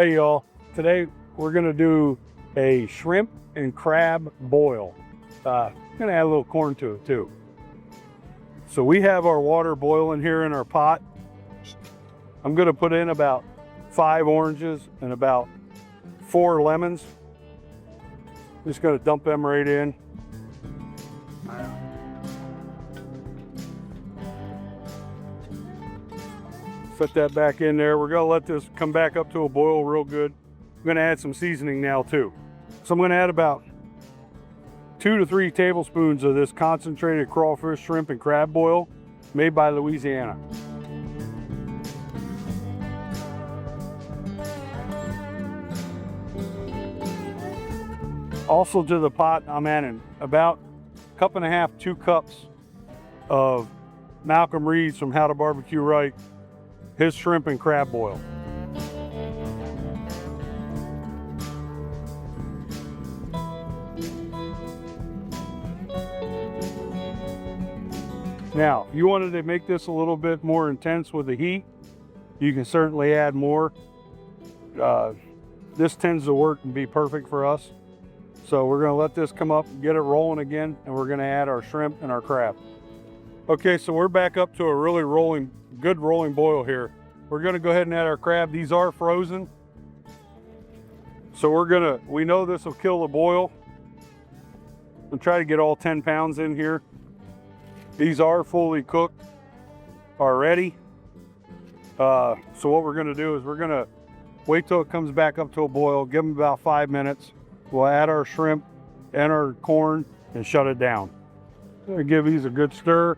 Hey y'all, today we're gonna do a shrimp and crab boil. Gonna add a little corn to it too. So we have our water boiling here in our pot. I'm gonna put in about 5 oranges and about 4 lemons. Just gonna dump them right in. Put that back in there. We're gonna let this come back up to a boil real good. I'm gonna add some seasoning now too. So I'm gonna add about 2 to 3 tablespoons of this concentrated crawfish, shrimp, and crab boil made by Louisiana. Also to the pot, I'm adding about 1.5 cups, 2 cups of Malcolm Reed's from How to Barbecue Right, his shrimp and crab boil. Now, if you wanted to make this a little bit more intense with the heat, you can certainly add more. This tends to work and be perfect for us. So we're gonna let this come up and get it rolling again, and we're gonna add our shrimp and our crab. Okay, so we're back up to a really good rolling boil here. We're gonna go ahead and add our crab. These are frozen. So we know this will kill the boil. We'll try to get all 10 pounds in here. These are fully cooked already. So what we're gonna do is we're gonna wait till it comes back up to a boil, give them about 5 minutes. We'll add our shrimp and our corn and shut it down. Give these a good stir.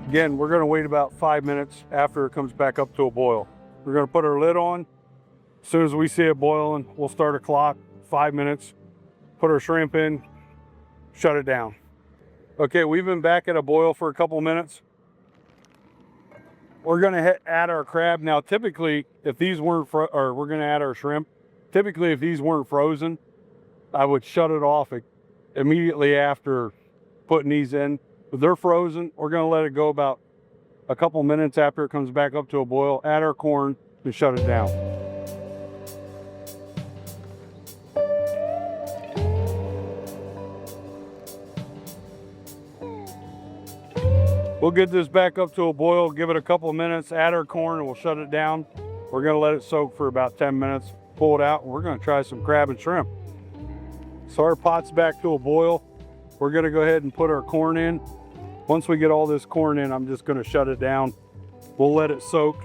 Again, we're gonna wait about 5 minutes after it comes back up to a boil. We're gonna put our lid on. As soon as we see it boiling, we'll start a clock, 5 minutes, put our shrimp in, shut it down. Okay, we've been back at a boil for a couple minutes. We're gonna add our crab. Now, typically, if these weren't, we're gonna add our shrimp. Typically, if these weren't frozen, I would shut it off immediately after putting these in. If they're frozen, we're gonna let it go about a couple minutes after it comes back up to a boil, add our corn, and shut it down. We'll get this back up to a boil, give it a couple of minutes, add our corn, and we'll shut it down. We're gonna let it soak for about 10 minutes, pull it out, and we're gonna try some crab and shrimp. So our pot's back to a boil. We're gonna go ahead and put our corn in. Once we get all this corn in, I'm just gonna shut it down. We'll let it soak.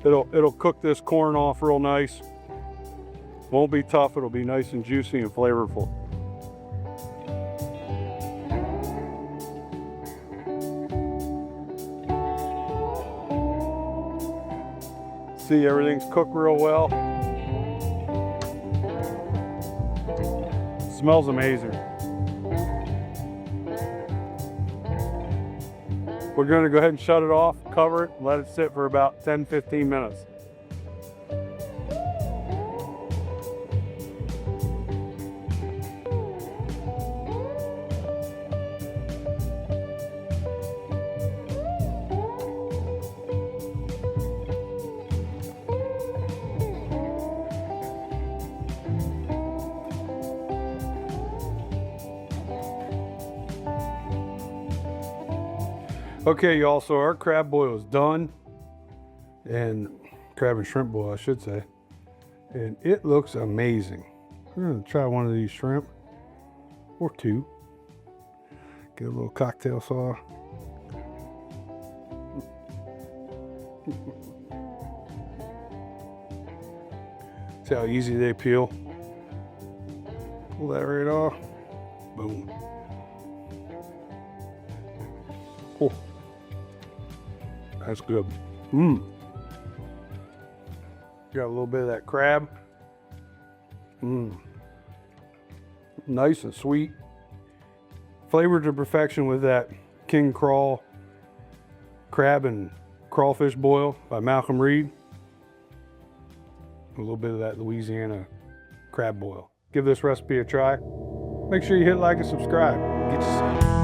It'll cook this corn off real nice. Won't be tough, it'll be nice and juicy and flavorful. See, everything's cooked real well. Smells amazing. We're gonna go ahead and shut it off, cover it, and let it sit for about 10-15 minutes. Okay, y'all, so our crab boil is done, and crab and shrimp boil, I should say, and it looks amazing. We're gonna try one of these shrimp, or 2. Get a little cocktail sauce. See how easy they peel. Pull that right off. Boom. Oh. That's good. Got a little bit of that crab. Nice and sweet. Flavored to perfection with that King Craw crab and crawfish boil by Malcolm Reed. A little bit of that Louisiana crab boil. give this recipe a try. Make sure you hit like and subscribe. Get you some.